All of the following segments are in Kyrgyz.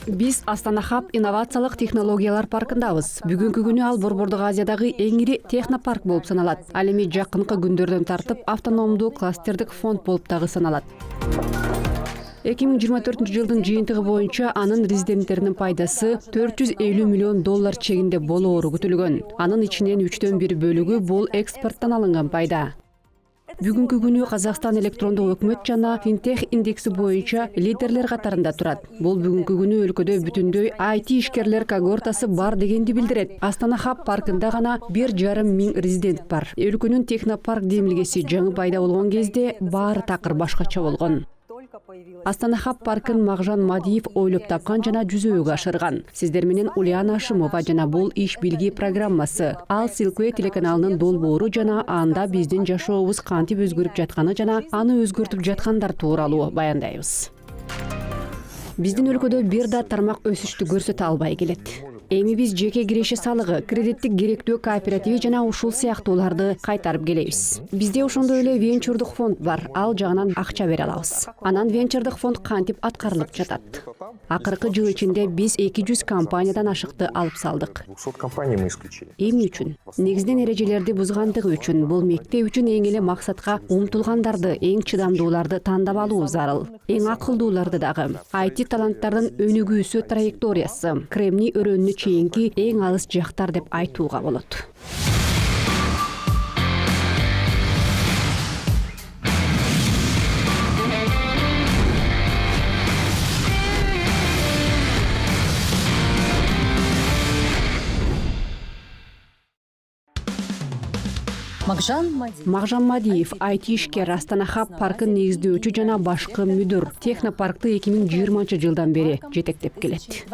Биз Астана Хаб инновациялык технологиялар паркындабыз. Бүгүнкү күнү ал Борбордук Азиядагы эң ири технопарк болуп саналат. Ал эми жакынкы күндөрдөн тартып автономдуу кластердик фонд болуп дагы саналат. 2024-жылдын жыйынтыгы боюнча анын резиденттеринин пайдасы $450 миллион чегинде болоору күтүлгөн. Анын ичинен 1/3 бөлүгү бул экспорттон алынган пайда. Бүгүнкү күнү Казакстан электрондук өкмөт жана финтех индекси боюнча лидерлер катарында турат. Бул бүгүнкү күнү өлкөдө бүтүндөй IT ишкерлер когортасы бар дегенди билдирет. Астана Хаб паркында гана 1,5 миң резидент бар. Өлкөнүн технопарк демилгеси жаңы пайда болгон кезде баары такыр башкача болгон. Астана Хаб паркын Магжан Мадиев ойлоп тапкан жана жүзөөгө ашырган. Сиздер менен Ульяна Ашимова жана бул иш билги программасы. Ал Silkway телеканалынын долбоору жана анда биздин жашообуз кантип өзгөрүп жатканы жана аны өзгөртүп жаткандар тууралуу баяндайбыз. Биздин өлкөдө бир да тармак өсүштү көрсөтө албай келет. Эми биз жеке киреше салыгы, кредиттик керектөө кооперативи жана ушул сыяктууларды кайтарып келебиз. Бизде ошондой эле венчурдук фонд бар. Ал жагынан акча бере алабыз. Анан венчурдук фонд кантип аткарылып жатат? Акыркы жыл ичинде биз 200 компаниядан ашыкты алып салдык. 200 компаний мы исключили. Эмне үчүн? Негизинен эрежелерди бузгандыгы үчүн. Бул мектеп үчүн эң эле максатка умтулгандарды, эң чыдамдууларды тандап алуу зарыл. Эң акылдууларды дагы. IT таланттардын өнүгүүсү траекториясы. Кремний өрөөнүнө чейинки эң алыс жактар деп айтууга болот. Магжан Мадиев, IT ишкер, Астана Хаб паркын негиздөөчү жана башкы мүдүр. Технопаркты 2020-жылдан бери жетектеп келет.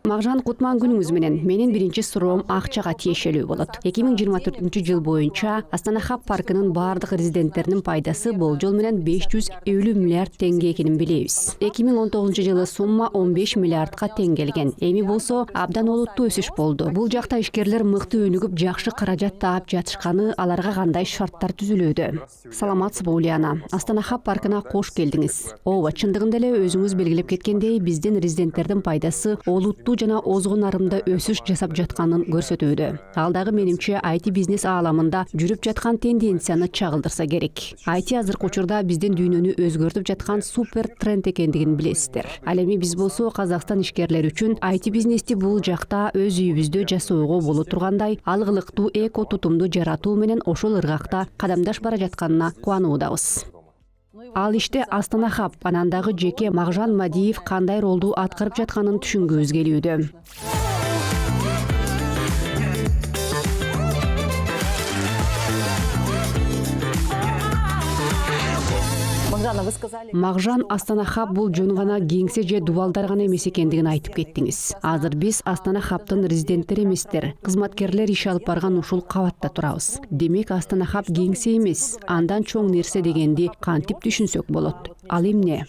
Магжан, кутман күнүңүз менен. Менин биринчи суроом акчага тиешелүү болот. 2024-жыл боюнча Астана Хаб паркынын баардык резиденттеринин пайдасы болжол менен 550 миллиард теңге экенин билебиз. 2019-жылы сумма 15 миллиардка тең келген. Эми болсо абдан олуттуу өсүш болду. Бул жакта ишкерлер мыкты өнүгүп, жакшы каражат таап жатышканы, аларга кандай шарттар түзүлүүдө? Саламатсызбы, Ульяна? Астана Хаб паркына кош келдиңиз. Ооба, чындыгында эле өзүңүз белгилеп кеткендей, биздин резиденттердин пайдасы олуттуу жана озгун арымда өсүш жасап жатканын көрсөтүүдө. Ал дагы менимче IT бизнес ааламында жүрүп жаткан тенденцияны чагылдырса керек. IT азыркы учурда биздин дүйнөнү өзгөртүп жаткан супер тренд экендигин билесиздер. Ал эми биз болсо Казакстан ишкерлери үчүн IT бизнести бул жакта өз үйүбүздө жасоого боло тургандай алгылыктуу эко тутумду жаратуу менен ошол ыргакта кадамдаш бара жатканына кубануудабыз. Ал иште Астана Хаб, анан дагы жеке Магжан Мадиев кандай ролду аткарып жатканын түшүнгүбүз келүүдө. Магжан, Астана Хаб бул жөн гана кеңсе же дубалдар гана эмес экендигин айтып кеттиңиз. Азыр биз Астана Хабтын резиденттери эместер, кызматкерлер иш алып барган ушул кабатта турабыз. Демек Астана Хаб кеңсе эмес, андан чоң нерсе дегенди кантип түшүнсөк болот? Ал эмне?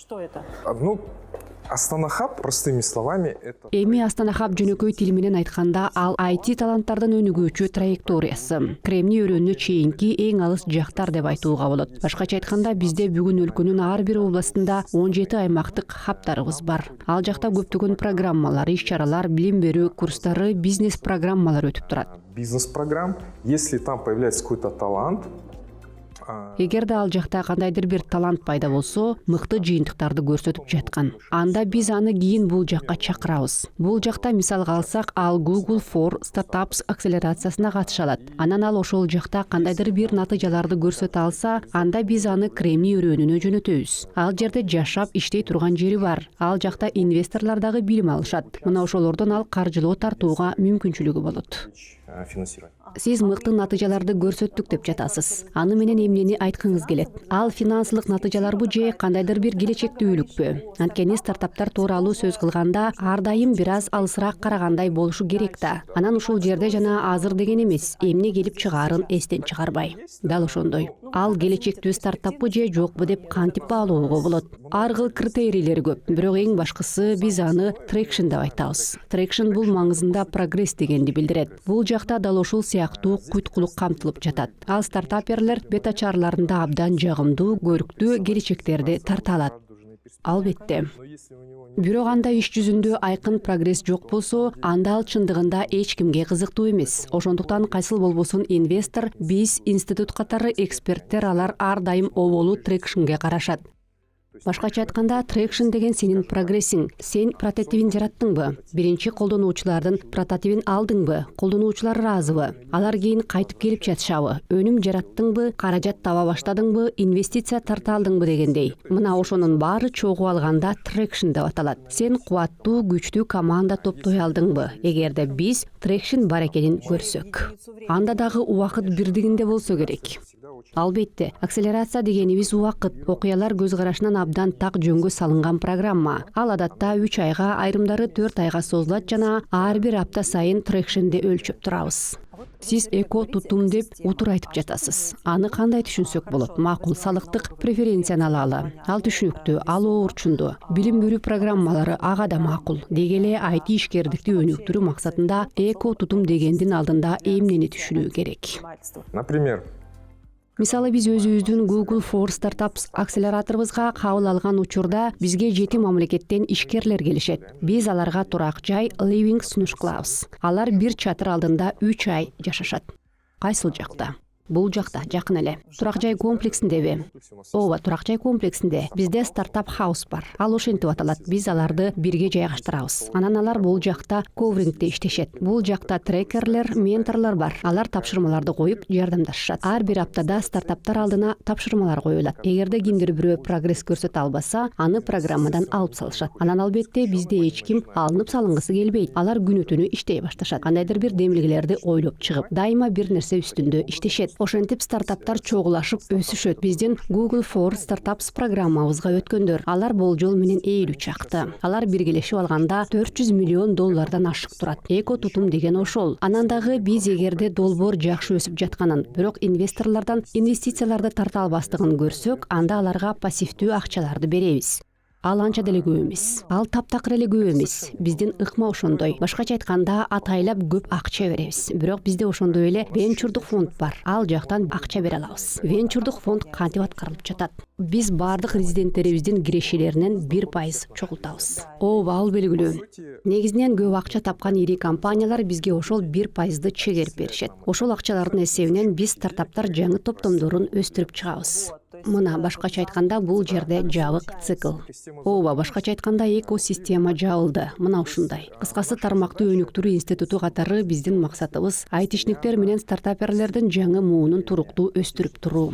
Астана Хаб, простыми словами, это... Эми Астана Хаб жөнөкөй тил менен айтканда ал IT таланттардын өнүгүүчү траекториясы. Кремний өрөөнүнө чейинки эң алыс жактар деп айтууга болот. Башкача айтканда, бизде бүгүн өлкөнүн ар бир областында 17 аймактык хабтарыбыз бар. Ал жакта көптөгөн программалар, иш-чаралар, билим берүү курстары, бизнес программалар өтүп турат. Бизнес-программ, если там появляется какой-то талант, Эгерде ал жакта кандайдыр бир талант пайда болсо, мыкты жыйынтыктарды көрсөтүп жаткан. Анда биз аны кийин бул жакка чакырабыз. Бул жакта мисалга алсак, ал Google for Startups акселерациясына катыша алат. Анан ал ошол жакта кандайдыр бир натыйжаларды көрсөтө алса, анда биз аны Кремний өрөөнүнө жөнөтөбүз. Ал жерде жашап, иштей турган жери бар. Ал жакта инвесторлор дагы билим алышат. Мына ошолордон ал каржылоо тартууга мүмкүнчүлүгү болот. Сиз мыкты натыйжаларды көрсөттүк деп жатасыз. Аны менен эмнени айткыңыз келет? Ал финансылык натыйжаларбы же кандайдыр бир келечектүүлүкпү? Анткени стартаптар тууралуу сөз кылганда ар дайым бир аз алысыраак карагандай болушу керек да. Анан ушул жерде жана азыр деген эмес, эмне келип чыгаарын эстен чыгарбай. Дал ошондой. Ал келечектүү стартаппы же жокпу деп кантип баалоого болот? Ар кыл критерийлер көп, бирок эң башкысы биз аны traction деп айтабыз. Traction бул маңызында прогресс дегенди билдирет. Бул жакта аймакта дал ушул сыяктуу куйткулук камтылып жатат. Ал стартаперлер бета чараларында абдан жагымдуу, көрүктүү келечектерди тарта алат. Албетте. Бирок анда иш жүзүндө айкын прогресс жок болсо, анда ал чындыгында эч кимге кызыктуу эмес. Ошондуктан кайсыл болбосун инвестор, биз, институт катары эксперттер алар ар дайым оболу трекшнге карашат. Башкача айтканда, трекшн деген сенин прогрессиң. Сен прототипин жараттыңбы? Биринчи колдонуучулардын прототипин алдыңбы? Колдонуучулар ыраазыбы? Алар кийин кайтып келип жатышабы? Өнүм жараттыңбы? Каражат таба баштадыңбы? Инвестиция тарта алдыңбы дегендей. Мына ошонун баары чогуу алганда трекшн деп аталат. Сен кубаттуу, күчтүү команда топтой алдыңбы? Эгерде биз трекшн бар экенин көрсөк. Анда дагы убакыт бирдигинде болсо керек. Албетте, акселерация дегенибиз убакыт, окуялар көз карашынан абдан так жөнгө салынган программа. Ал адатта 3 айга, айрымдары 4 айга созулат жана ар бир апта сайын трекшнди өлчөп турабыз. Сиз эко тутум деп утур айтып жатасыз. Аны кандай түшүнсөк болот? Макул салыктык преференцияны алалы. Ал түшүнүктүү, ал оорчундуу. Билим берүү программалары ага да макул. Деги эле IT ишкердикти өнүктүрүү максатында эко тутум дегендин алдында эмнени түшүнүү керек? Например, Мисалы биз өзүбүздүн Google for Startups акселераторубузга кабыл алган учурда бизге 7 мамлекеттен ишкерлер келишет. Биз аларга турак жай living сунуш кылабыз. Алар бир чатыр алдында 3 ай жашашат. Кайсыл жакта? Бул жакта, жакын эле. Турак жай комплексиндеби? Ооба, турак жай комплексинде. Бизде стартап хаус бар. Ал ошентип аталат. Биз аларды бирге жайгаштырабыз. Анан алар бул жакта коврингде иштешет. Бул жакта трекерлер, менторлор бар. Алар тапшырмаларды коюп, жардамдашышат. Ар бир аптада стартаптар алдына тапшырмалар коюлат. Эгерде кимдир бирөө прогресс көрсөтө албаса, аны программадан алып салышат. Анан албетте бизде эч ким алынып салынгысы келбейт. Алар күнү түнү иштей башташат. Кандайдыр бир демилгелерди ойлоп чыгып, дайыма бир нерсе үстүндө иштешет. Ошентип стартаптар чогулашып өсүшөт. Биздин Google for Startups программабызга өткөндөр, алар болжол менен 50 чакты. Алар биргелешип алганда $400 миллион ашык турат. Эко тутум деген ошол. Анан дагы биз эгерде долбоор жакшы өсүп жатканын, бирок инвесторлордон инвестицияларды тарта албастыгын көрсөк, анда аларга пассивдүү акчаларды беребиз. Ал анча деле көп эмес. Ал таптакыр эле көп эмес. Биздин ыкма ошондой. Башкача айтканда, атайлап көп акча беребиз. Бирок бизде ошондой эле венчурдук фонд бар. Ал жактан акча бере алабыз. Венчурдук фонд кантип аткарылып жатат? Биз бардык резиденттерибиздин кирешелеринен 1% чогултабыз. Ооба, ал белгилүү. Негизинен көп акча тапкан ири компаниялар бизге ошол 1%ды чегерип беришет. Ошол акчалардын эсебинен биз стартаптар жаңы топтомдорун өстүрүп чыгабыз. Мына башкача айтканда, бул жерде жабык цикл. Ооба, башкача айтканда экосистема жабылды. Мына ушундай. Кыскасы, тармактуу өнүктүрүү институту катары биздин максатыбыз айтишниктер менен стартаперлердин жаңы муунун туруктуу өстүрүп туруу.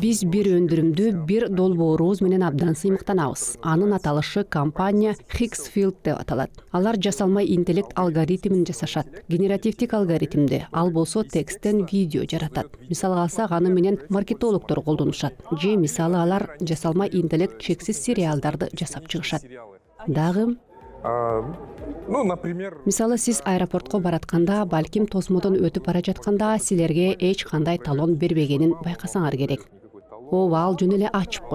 Биз бир өндүрүмдү бир долбоорубуз менен абдан сыймыктанабыз. Анын аталышы компания Higgsfield деп аталат. Алар жасалма интеллект алгоритмин жасашат. Генеративдик алгоритмди. Ал болсо тексттен видео жаратат. Мисалга алсак, аны менен маркетологдор колдонушат. Же мисалы алар жасалма интеллект чексиз сериалдарды жасап чыгышат. Дагы например, мисалы сиз аэропортко баратканда, балким тосмодон өтүп бара жатканда силерге эч кандай талон бербегенин байкасаңар керек. Ооба, ал жөн эле ачып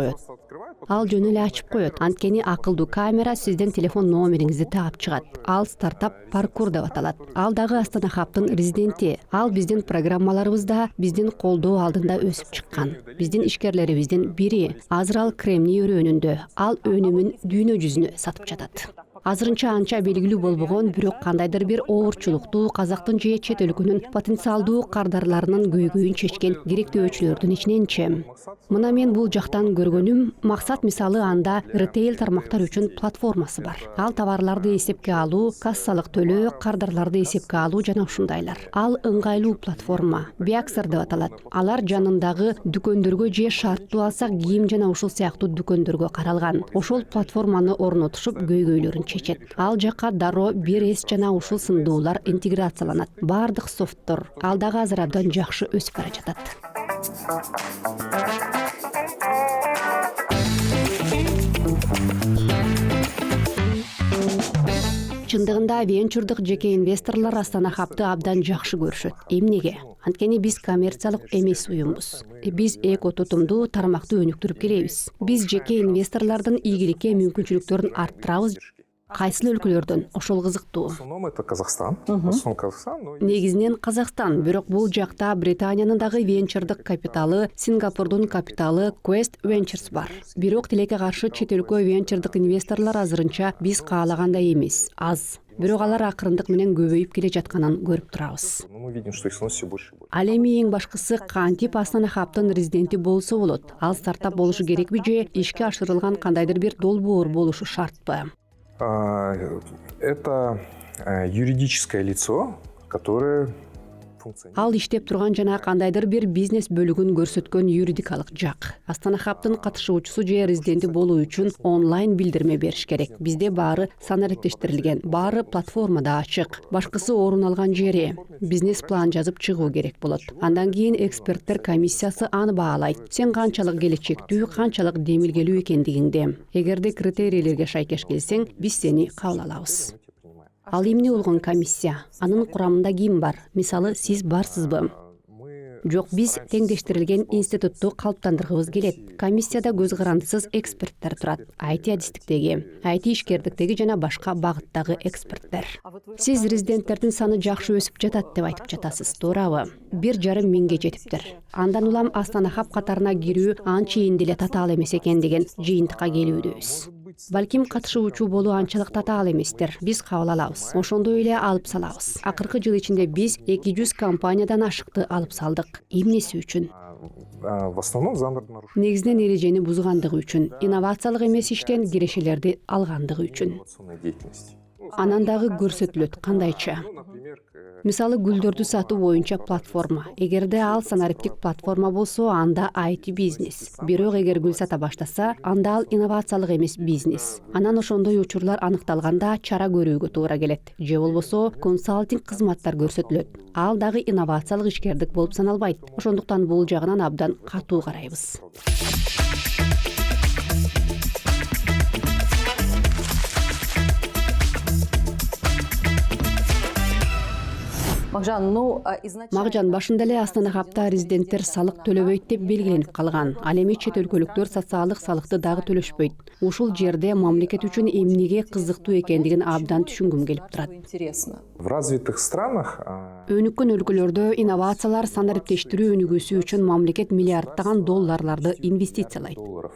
коет. Анткени акылдуу камера сиздин телефон номериңизди таап чыгат. Ал стартап паркур деп аталат. Ал дагы Астана Хабтын резиденти. Ал биздин программаларыбызда биздин колдоо алдында өсүп чыккан. Биздин ишкерлерибиздин бири. Азыр ал Кремний өрөөнүндө. Ал өнүмүн дүйнө жүзүнө сатып жатат. Азырынча анча белгилүү болбогон, бирок кандайдыр бир оорчулукту казактын же чет өлкөнүн потенциалдуу кардарларынын көйгөйүн чечкен керектөөчүлөрдүн ичиненчи. Мына мен бул жактан көргөнүм, максат мисалы анда ритейл тармактар үчүн платформасы бар. Ал товарларды эсепке алуу, кассалык төлөө, кардарларды эсепке алуу жана ушундайлар. Ал ыңгайлуу платформа, Biaxer деп аталат. Алар жанындагы дүкөндөргө же шарттуу алсак кийим жана ушул сыяктуу дүкөндөргө каралган. Ошол платформаны орнотушуп көйгөйлөрүн чечет. Ал жакка дароо 1С жана ушул сындуулар интеграцияланат. Бардык софттор. Ал дагы азыр абдан жакшы өсүп бара жатат. Чындыгында венчурдук жеке инвесторлор Астана Хабты абдан жакшы көрүшөт. Эмнеге? Анткени биз коммерциялык эмес уюмбуз. Биз эко тутумду тармакты өнүктүрүп келебиз. Биз жеке инвесторлордун ийгиликке мүмкүнчүлүктөрүн арттырабыз. Кайсыл өлкөлөрдөн ошол кызыктуу. В основном это Казахстан. В основном Казахстан, но Негизинен Казакстан, бирок бул жакта Британиянын дагы венчурдук капиталы, Сингапурдун капиталы Quest Ventures бар. Бирок тилекке каршы чет өлкө венчурдук инвесторлор азырынча биз каалагандай эмес, аз. Бирок алар акырындык менен көбөйүп келе жатканын көрүп турабыз. мы видим, что их становится все больше и больше. Ал эми эң башкысы кантип Астана Хабтын резиденти болсо болот. Ал стартап болушу керекби же ишке ашырылган кандайдыр бир долбоор болушу шартпы? Это юридическое лицо, которое функционирует. Ал иштеп турган жана кандайдыр бир бизнес бөлүгүн көрсөткөн юридикалык жак. Астана Хабтын катышуучусу же резиденти болуу үчүн онлайн билдирме бериш керек. Бизде баары санариптештирилген, баары платформада ачык. Башкысы орун алган жери. Бизнес план жазып чыгуу керек болот. Андан кийин эксперттер комиссиясы аны баалайт. Сен канчалык келечектүү, канчалык демилгелүү экендигиңди. Эгерде критерийлерге шайкеш келсең, биз сени кабыл алабыз. Ал эмне болгон комиссия? Анын курамында ким бар? Мисалы, сиз барсызбы? Жок, биз теңдештирилген институтту калыптандыргыбыз келет. Комиссияда көз карандысыз эксперттер турат. IT адистиктеги, IT ишкердиктеги жана башка багыттагы эксперттер. Сиз резиденттердин саны жакшы өсүп жатат деп айтып жатасыз, туурабы? 1,5 миңге жетиптир. Андан улам Астана Хаб катарына кирүү анчейин деле татаал эмес экендигин жыйынтыкка келүүдөбүз. Балким катышуучу болуу анчалык татаал эместир. Биз кабыл алабыз. Ошондой эле алып салабыз. Акыркы жыл ичинде биз 200 компаниядан ашыкты алып салдык. Эмнеси үчүн? В основном за нарушение Негизинен эрежени бузгандыгы үчүн, инновациялык эмес иштен кирешелерди алгандыгы үчүн. инновационной деятельности. Анан дагы көрсөтүлөт кандайча. Например, Мисалы, гүлдөрдү сатуу боюнча платформа. Эгерде ал санариптик платформа болсо, анда IT бизнес. Бирок эгер гүл сата баштаса, анда ал инновациялык эмес бизнес. Анан ошондой учурлар аныкталганда чара көрүүгө туура келет. Же болбосо консалтинг кызматтар көрсөтүлөт. Ал дагы инновациялык ишкердик болуп саналбайт. Ошондуктан бул жагынан абдан катуу карайбыз. Макжан, башында эле Астана Хабта резиденттер салык төлөбөйт деп белгиленип калган. Ал эми чет өлкөлүктөр социалдык салыкты дагы төлөшпөйт. Ушул жерде мамлекет үчүн эмнеге кызыктуу экендигин абдан түшүнгүм келип турат. в развитых странах Өнүккөн өлкөлөрдө инновациялар санариптештирүү өнүгүүсү үчүн мамлекет миллиарддаган долларларды инвестициялайт. долларов.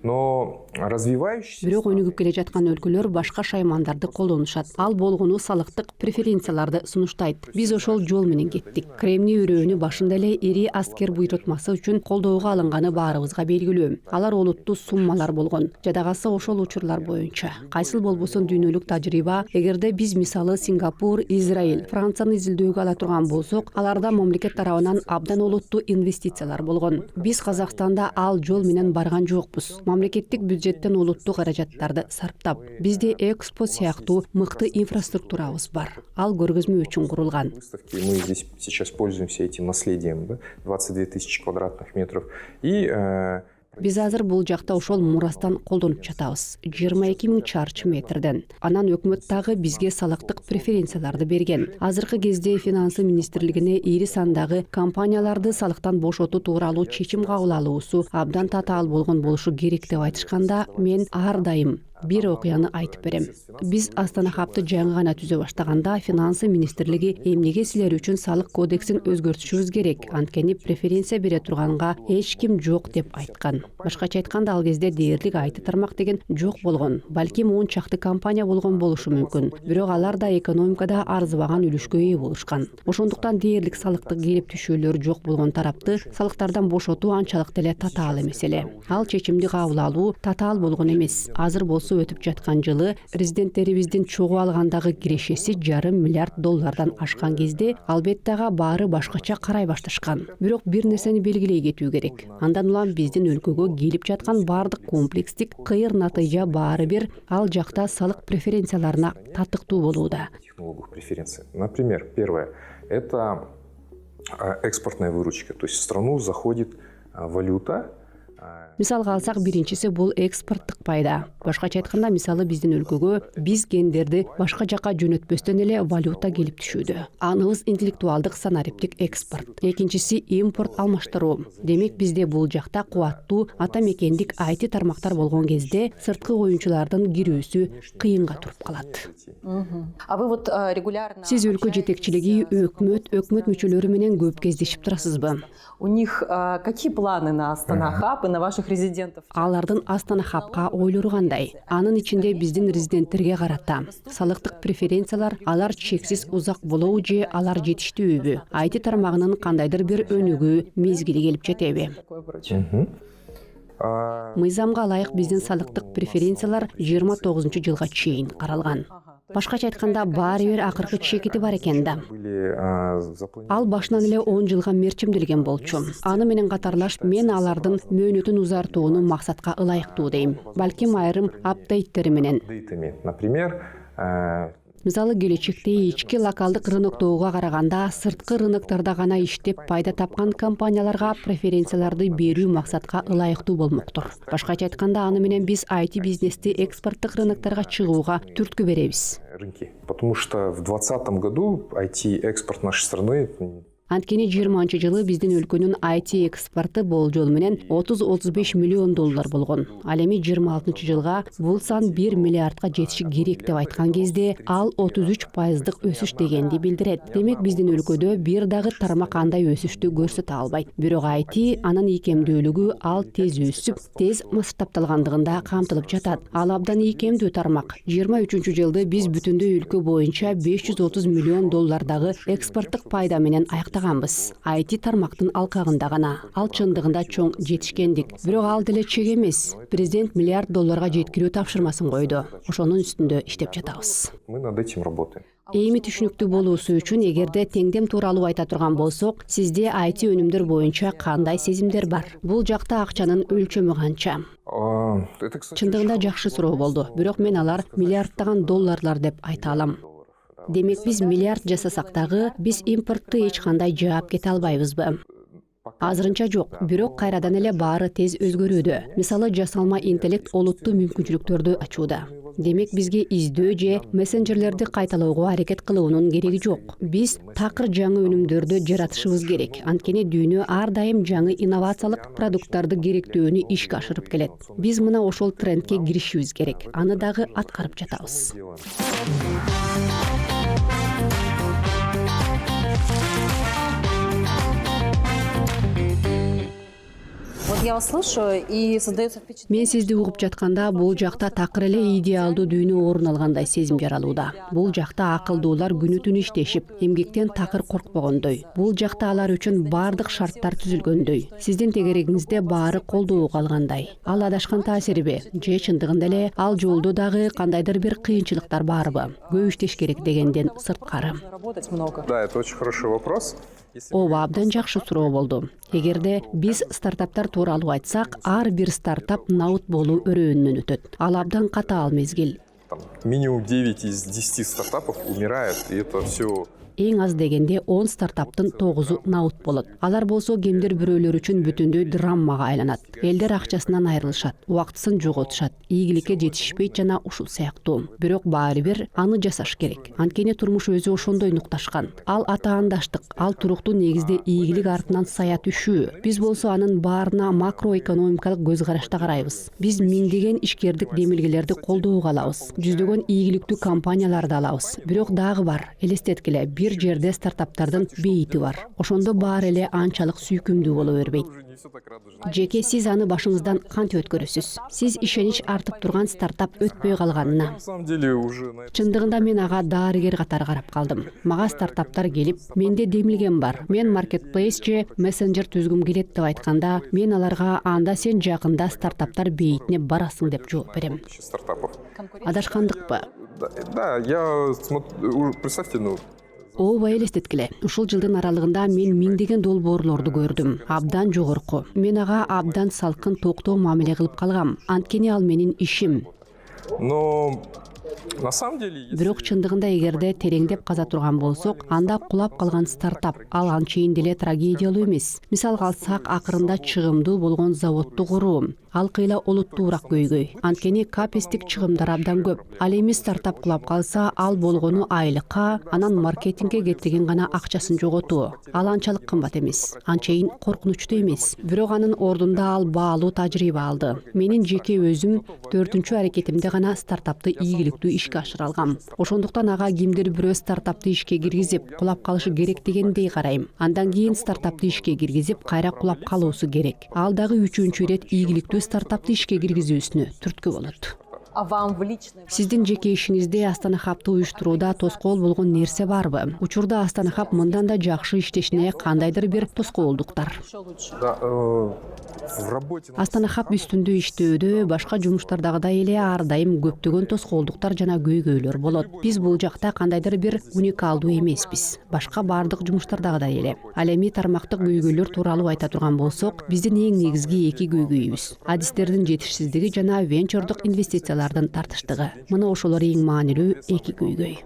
Но развивающиеся Бирок өнүгүп келе жаткан өлкөлөр башка шаймандарды колдонушат. Ал болгону салыктык преференцияларды сунуштайт. Биз ошол жол менен кеттик. Кремний өрөөнү башында эле ири аскер буйрутмасы үчүн колдоого алынганы баарыбызга белгилүү. Алар олуттуу суммалар болгон. Жадагасы ошол учурлар боюнча. Кайсыл болбосун дүйнөлүк тажрыйба, эгерде биз мисалы Сингапур, Израиль, Францияны изилдөөгө ала турган болсок, аларда мамлекет тарабынан абдан олуттуу инвестициялар болгон. Биз Казакстанда ал жол менен барган жокпуз. Мамлекеттик бюджеттен олуттуу каражаттарды сарптап, бизде Экспо сыяктуу мыкты инфраструктурабыз бар. Ал көргөзмө үчүн курулган. выставки, мы здесь сейчас пользуемся этим наследием, да? 22 тысячи квадратных метров. И Биз азыр бул жакта ошол мурастан колдонуп жатабыз. 22 000 чарчы метрден. Анан өкмөт дагы бизге салыктык преференцияларды берген. Азыркы кезде финансы министрлигине ири сандагы компанияларды салыктан бошотуу тууралуу чечим кабыл алуусу абдан татаал болгон болушу керек деп айтышканда, мен ар дайым бир окуяны айтып берем. Биз Астана Хабты жаңы гана түзө баштаганда финансы министрлиги эмнеге силер үчүн салык кодексин өзгөртүшүбүз керек, анткени преференция бере турганга эч ким жок деп айткан. Башкача айтканда, ал кезде дээрлик IT тармак деген жок болгон. Балким 10 чакты компания болгон болушу мүмкүн. Бирок алар да экономикада арзыбаган үлүшкө ээ болушкан. Ошондуктан дээрлик салыктык келип түшүүлөр жок болгон тарапты салыктардан бошотуу анчалык деле татаал эмес эле. Ал чечимди кабыл алуу татаал болгон эмес. Азыр болсо өтүп жаткан жылы резиденттерибиздин чогуу алгандагы кирешеси $1,5 миллиард ашкан кезде албетте баары башкача карай башташкан. Бирок бир нерсени белгилей кетүү керек. Андан улам биздин өлкөгө келип жаткан баардык комплекстик кыйыр натыйжа баары бир ал жакта салык преференцияларына татыктуу болууда. технологов преференции. Например, первое – это экспортная выручка. То есть в страну заходит валюта, Мисалга алсак, биринчиси бул экспорттук пайда. Башкача айтканда, мисалы биздин өлкөгө биз гендерди башка жака жөнөтпөстөн эле валюта келип түшүүдө. Аныбыз интеллектуалдык санариптик экспорт. Экинчиси импорт алмаштыруу. Демек бизде бул жакта кубаттуу ата мекендик IT тармактар болгон кезде сырткы оюнчулардын кирүүсү кыйынга туруп калат. А вы вот регулярно... Сиз өлкө жетекчилиги, өкмөт мүчөлөрү менен көп кездешип турасызбы? У них какие планы на Астана Хаб и на ваших резидентов? Алардын Астана Хабка ойлору кандай? Анын ичинде биздин резиденттерге карата салыктык преференциялар, алар чексиз узак болобу же алар жетиштүүбү? IT тармагынын кандайдыр бир өнүгүү мезгили келип жетеби? Мыйзамга ылайык биздин салыктык преференциялар 29-жылга чейин каралган. Башкача айтканда, баары бир акыркы чекити бар экен да. Ал башынан эле 10 жылга мерчимделген болчу. Аны менен катарлаш мен алардын мөөнөтүн узартууну максатка ылайыктуу дейм. Балким айрым апдейттери менен. Например, Мисалы, келечекте ички локалдык рыноктоого караганда сырткы рыноктарда гана иштеп пайда тапкан компанияларга преференцияларды берүү максатка ылайыктуу болмоктур. Башкача айтканда, аны менен биз IT бизнести экспорттук рыноктарга чыгууга түрткү беребиз. рынки. Потому что в 2020 году IT-экспорт нашей страны... Анткени 20-жылы биздин өлкөнүн IT экспорты болжол менен 30-35 миллион доллар болгон. Ал эми 26-жылга бул сан 1 миллиардка жетиши керек деп айткан кезде, ал 33% өсүш дегенди билдирет. Демек биздин өлкөдө бир дагы тармак андай өсүштү көрсөтө албайт. Бирок IT анын ийкемдүүлүгү ал тез өсүп, тез масштабталгандыгында камтылып жатат. Ал абдан ийкемдүү тармак. 23-жылды биз бүтүндөй өлкө боюнча 530 миллион доллардагы экспорттук пайда менен аяктаган. IT тармактын алкагында гана. Ал чындыгында чоң жетишкендик. Бирок ал деле чек эмес. Президент миллиард долларга жеткирүү тапшырмасын койду. Ошонун үстүндө иштеп жатабыз. Мы над этим работаем. Эми түшүнүктүү болуусу үчүн, эгерде теңдем тууралуу айта турган болсок, сизде IT өнүмдөр боюнча кандай сезимдер бар? Бул жакта акчанын өлчөмү канча? Чындыгында жакшы суроо болду. Бирок мен алар миллиардтаган долларлар деп айта алам. Демек биз миллиард жасасак дагы, биз импортту эч кандай жаап кете албайбызбы? Азырынча жок, бирок кайрадан эле баары тез өзгөрүүдө. Мисалы, жасалма интеллект олуттуу мүмкүнчүлүктөрдү ачууда. Демек бизге издөө же мессенджерлерди кайталоого аракет кылуунун кереги жок. Биз такыр жаңы өнүмдөрдү жаратышыбыз керек. Анткени дүйнө ар дайым жаңы инновациялык продукттарды керектөөнү ишке ашырып келет. Биз мына ошол трендке киришибиз керек. Аны дагы аткарып жатабыз. Вот я вас слышу, и создается впечатление... Мен сизди угуп жатканда, бул жакта такыр эле идеалдуу дүйнө орун алгандай сезим жаралууда. Бул жакта акылдуулар күнү-түнү иштешип, эмгектен такыр коркпогондой. Бул жакта алар үчүн бардык шарттар түзүлгөндөй. Сиздин тегерегиңизде баары колдоого алгандай. Ал адашкан таасириби? Же чындыгында эле ал жолдо дагы кандайдыр бир кыйынчылыктар барбы? Көп иштеш керек дегенден сырткары. Работать много. Да, это очень хороший вопрос. Ооба, абдан жакшы суроо болду. Эгерде биз стартаптар тууралуу айтсак, ар бир стартап наут болуу өрөөнүнөн өтөт. Ал абдан катаал мезгил. Минимум 9 из 10 стартапов умирают, и это все... Эң аз дегенде 10 стартаптын 9-у наут болот. Алар болсо кемдир бирөөлөр үчүн бүтүндөй драммага айланат. Элдер акчасынан айрылышат, убактысын жоготушат, ийгиликке жетишпейт жана ушул сыяктуу. Бирок баары бир аны жасаш керек. Анткени турмуш өзү ошондой нукташкан. Ал атаандаштык, ал туруктуу негизде ийгилик артынан сая түшүү. Биз болсо анын баарына макроэкономикалык көз карашта карайбыз. Биз миңдеген ишкердик демилгелерди колдоого алабыз. Жүздөгөн ийгиликтүү компанияларды алабыз. Бирок дагы бар, элестеткиле, бир жерде стартаптардын бейити бар. Ошондо баары эле анчалык сүйкүмдүү боло бербейт. Жеке сиз аны башыңыздан кантип өткөрөсүз? Сиз ишенич артып турган стартап өтпөй калганына. Чындыгында мен ага дарыгер катары карап калдым. Мага стартаптар келип, менде демилген бар. Мен маркетплейс же мессенджер түзгүм келет деп айтканда, мен аларга анда сен жакында стартаптар бейитине барасың деп жооп берем. Адашкандыкпы? Да, я смотрю, представьте, Ооба, элестеткиле. Ушул жылдын аралыгында мен миңдеген долбоорлорду көрдүм. Абдан жогорку. Мен ага абдан салкын, токтоо мамиле кылып калгам. Анткени ал менин ишим. Но На самом деле, Бирок чындыгында эгерде тереңдеп каза турган болсок, анда кулап калган стартап ал анчейин деле трагедиялуу эмес. Мисалга алсак, акырында чыгымдуу болгон заводду куруу. Ал кыйла олуттуураак көйгөй. Анткени капестик чыгымдар абдан көп. Ал эми стартап кулап калса, ал болгону айлыкка, анан маркетингге кетирген гана акчасын жоготуу. Ал анчалык кымбат эмес. Анчейин коркунучтуу эмес. Бирок анын ордунда ал баалуу тажрыйба алды. Менин жеке өзүм 4-чү аракетимде гана стартапты ийгиликтүү ишке ашыра алгам. Ошондуктан ага кимдир бирөө стартапты ишке киргизип, кулап калышы керек дегендей карайм. Андан кийин стартапты ишке киргизип, кайра кулап калуусу керек. Ал дагы 3-чү ирет ийгиликтүү стартапты ишке киргизүүсүнө түрткү болот. А вам в личной... Сиздин жеке ишиңизде Астана Хабты уюштурууда тоскоол болгон нерсе барбы? Учурда Астана Хаб мындан да жакшы иштешине кандайдыр бир тоскоолдуктар? Еще лучше. да, в работе... Астана Хаб үстүндө иштөөдө башка жумуштардагыдай эле ар дайым көптөгөн тоскоолдуктар жана көйгөйлөр болот. Биз бул жакта кандайдыр бир уникалдуу эмеспиз. Башка бардык жумуштардагыдай эле. Ал эми тармактык көйгөйлөр тууралуу айта турган болсок, биздин эң негизги эки көйгөйүбүз: адистердин жетишсиздиги жана венчурдук инвестициялардын тартыштыгы. Мына ошолор эң маанилүү эки көйгөй.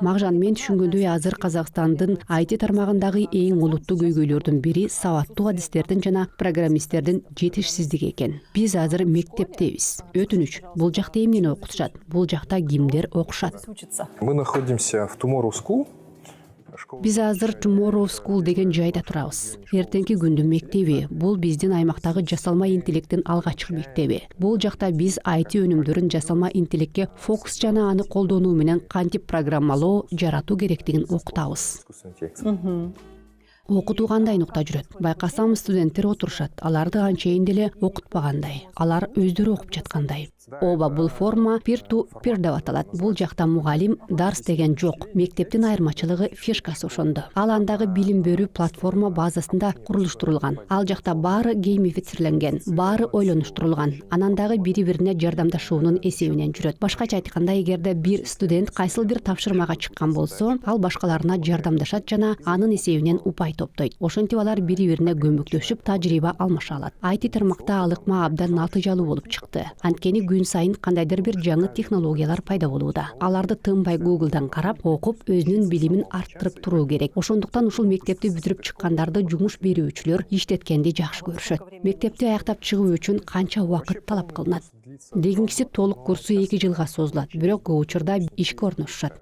Магжан, мен түшүнгөндөй азыр Казакстандын IT тармагындагы эң олуттуу көйгөйлөрдүн бири сабаттуу адистердин жана программисттердин жетишсиздиги экен. Биз азыр мектептебиз. Өтүнүч, бул жакта эмнени окутушат? Бул жакта кимдер окушат? Мы находимся в Tomorrow School. Биз азыр Tomorrow School деген жайда турабыз. Эртеңки күндүн мектеби. Бул биздин аймактагы жасалма интеллекттин алгачкы мектеби. Бул жакта биз IT өнүмдөрүн жасалма интеллектке фокус жана аны колдонуу менен кантип программалоо, жаратуу керектигин окутабыз. Искусственный интеллект. Окутуу кандай нукта жүрөт? Байкасам, студенттер отурушат. Аларды анчейин деле окутпагандай. Алар өздөрү окуп жаткандай. Ооба, бул форма peer-to-peer деп аталат. Бул жакта мугалим дарс деген жок. Мектептин айырмачылыгы фишкасы ошондо. Ал андагы билим берүү платформа базасында курулуштурулган. Ал жакта баары геймифицирленген, баары ойлонуштурулган. Анан дагы бири-бирине жардамдашуунун эсебинен жүрөт. Башкача айтканда, эгерде бир студент кайсыл бир тапшырмага чыккан болсо, ал башкаларына жардамдашат жана анын эсебинен упай топтойт. Ошентип алар бири-бирине көмөктөшүп тажрыйба алмаша алат. IT тармакта ал ыкма абдан натыйжалуу болуп чыкты. Анткени күн сайын кандайдыр бир жаңы технологиялар пайда болууда. Аларды тынбай Google'дан карап, окуп, өзүнүн билимин арттырып туруу керек. Ошондуктан ушул мектепти бүтүрүп чыккандарды жумуш берүүчүлөр иштеткенди жакшы көрүшөт. Мектепти аяктап чыгуу үчүн канча убакыт талап кылынат? Дегенкиси толук курсу 2 жылга созулат, бирок көп учурда ишке орношушат.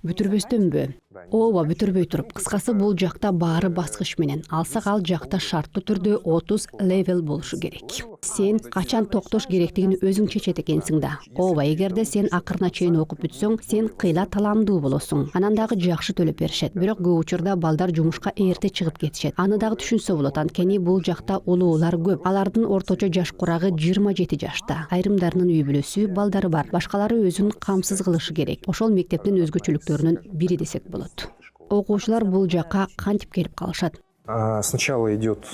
Бүтүрбөстөнбү? Ооба, бүтүрбөй туруп. Кыскасы, бул жакта баары баскыч менен. Алсак ал жакта шарттуу түрдө 30 левел болушу керек. Сен качан токтош керектигин өзүң чечет экенсиң да. Ооба, эгерде сен акырына чейин окуп бүтсөң, сен кыйла таламдуу болосуң. Анан дагы жакшы төлөп беришет. Бирок көп учурда балдар жумушка эрте чыгып кетишет. Аны дагы түшүнсө болот, анткени бул жакта улуулар көп. Алардын орточо жаш курагы 27 жашта. Айрымдарынын үй бүлөсү, балдары бар. Башкалары өзүн камсыз кылышы керек. Ошол мектептин өзгөчөлүктөрүнүн бири десек болот. Окуучулар бул жакка кантип келип калышат? Сначала идет...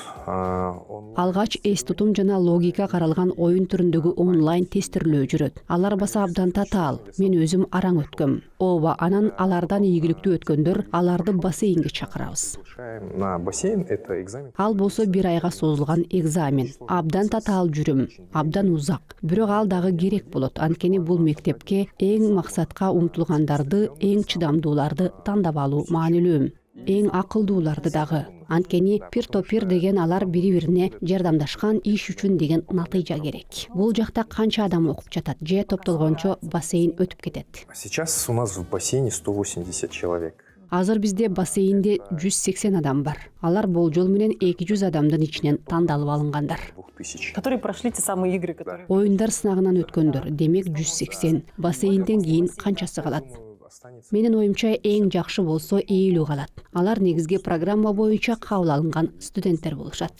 Алгач эс тутум жана логика каралган оюн түрүндөгү онлайн тестирлөө жүрөт. Алар баса абдан татаал. Мен өзүм араң өткөм. Ооба, анан алардан ийгиликтүү өткөндөр аларды бассейнге чакырабыз. На бассейн это экзамен. Ал болсо 1 айга созулган экзамен. Абдан татаал жүрүм, абдан узак. Бирок ал дагы керек болот. Анткени бул мектепке эң максатка умтулгандарды, эң чыдамдууларды тандап алуу маанилүү. Эң акылдууларды дагы. Анткени peer-to-peer деген алар бири-бирине жардамдашкан иш үчүн деген натыйжа керек. Бул жакта канча адам окуп жатат? Же топтолгончо бассейн өтүп кетет? Сейчас у нас в бассейне 180 человек. Азыр бизде бассейнде 180 адам бар. Алар болжол менен 200 адамдын ичинен тандалып алынгандар. 2000. Которые прошли те самые игры, которые... Оюндар сынагынан өткөндөр, демек 180. Бассейнден кийин канчасы калат? Менин оюмча эң жакшы болсо 50 калат. Алар негизги программа боюнча кабыл алынган студенттер болушат.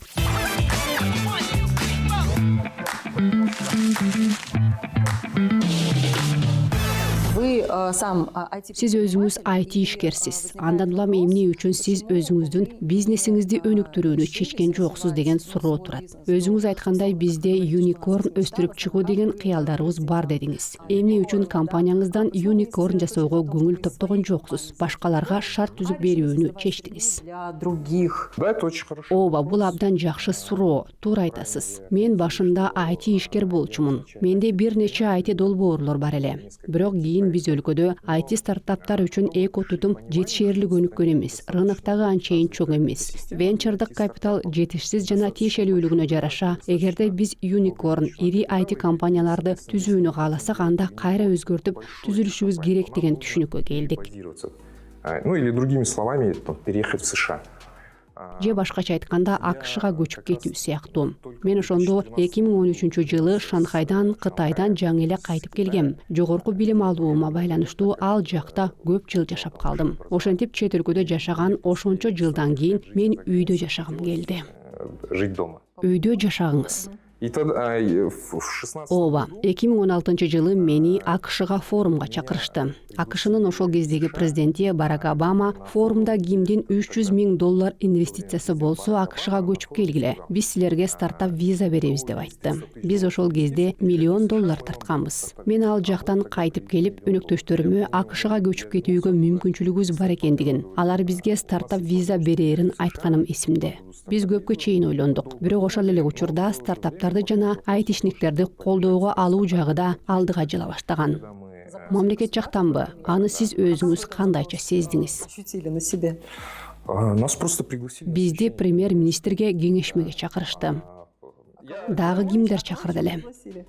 Вы сам IT... Сиз өзүңүз IT ишкерсиз. Андан улам эмне үчүн сиз өзүңүздүн бизнесиңизди өнүктүрүүнү чечкен жоксуз деген суроо турат. Өзүңүз айткандай бизде юникорн өстүрүп чыгуу деген кыялдарыбыз бар дедиңиз. Эмне үчүн компанияңыздан юникорн жасоого көңүл топтогон жоксуз? Башкаларга шарт түзүп берүүнү чечтиңиз. Для других. Да, это очень хорошо. Ооба, бул абдан жакшы суроо. Туура айтасыз. Мен башында IT ишкер болчумун. Менде бир нече IT долбоорлор бар эле. Бирок кийин биз өлкөдө IT стартаптар үчүн эко тутум жетишээрлик өнүккөн эмес. Рыноктагы анчейин чоң эмес. Венчурдук капитал жетишсиз жана тиешелүүлүгүнө жараша, эгерде биз юникорн, ири IT компанияларды түзүүнү кааласак, анда кайра өзгөртүп түзүлүшүбүз керек деген түшүнүккө келдик. Ну или другими словами, переехать в США. Же башкача айтканда АКШга көчүп кетүү сыяктуу. Мен ошондо 2013-жылы Шанхайдан, Кытайдан жаңы эле кайтып келгем. Жогорку билим алуума байланыштуу ал жакта көп жыл жашап калдым. Ошентип чет өлкөдө жашаган ошончо жылдан кийин мен үйдө жашагым келди. Жить дома. Үйдө жашагыңыз. И тогда в 16... Ооба, 2016-жылы мени АКШга форумга чакырышты. АКШнын ошол кездеги президенти Барак Обама форумда кимдин $300,000 инвестициясы болсо АКШга көчүп келгиле. Биз силерге стартап виза беребиз деп айтты. Биз ошол кезде $1 миллион тартканбыз. Мен ал жактан кайтып келип, өнөктөштөрүмө АКШга көчүп кетүүгө мүмкүнчүлүгүбүз бар экендигин, алар бизге стартап виза берерин айтканым эсимде. Биз көпкө чейин ойлондук. Бирок ошол эле учурда стартаптарды жана айтишниктерди колдоого алуу жагы да алдыга жыла баштаган. Мамлекет жактанбы? Аны сиз өзүңүз кандайча сездиңиз? Ощутили на себе. Нас просто пригласили. Бизди премьер-министрге кеңешмеге чакырышты. Дагы кимдер чакырды эле?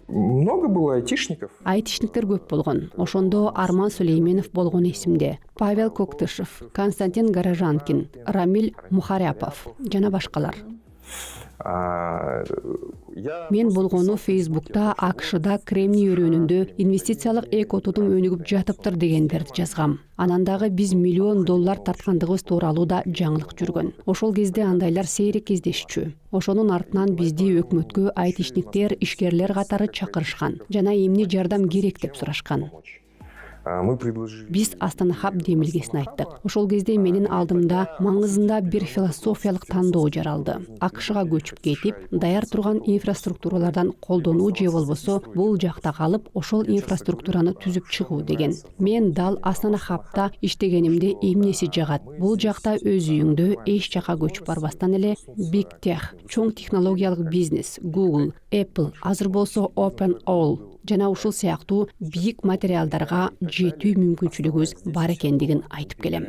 Много было айтишников. Айтишниктер көп болгон. Ошондо Арман Сулейменов болгон эсимде. Павел Коктышев, Константин Горожанкин, Рамиль Мухаряпов жана башкалар. Мен болгону Фейсбукта АКШда Кремний өрөөнүндө инвестициялык эко тутум өнүгүп жатыптыр дегендерди жазгам. Анан дагы биз $1 миллион тарткандыгыбыз тууралуу да жаңылык жүргөн. Ошол кезде андайлар сейрек кездешчү. Ошонун артынан бизди өкмөткө айтишниктер, ишкерлер катары чакырышкан жана эмне жардам керек деп сурашкан. Биз Астана Хаб демилгесин айттык. Ошол кезде менин алдымда маңызында бир философиялык тандоо жаралды. АКШга көчүп кетип, даяр турган инфраструктуралардан колдонуу же болбосо бул жакта калып, ошол инфраструктураны түзүп чыгуу деген. Мен дал Астана Хабта иштегенимде эмнеси жагат? Бул жакта өз үйүңдө эч жака көчүп барбастан эле Big Tech, чоң технологиялык бизнес, Google, Apple, азыр болсо OpenAI жана ушул сыяктуу бийик материалдарга жетүү мүмкүнчүлүгүбүз бар экендигин айтып келем.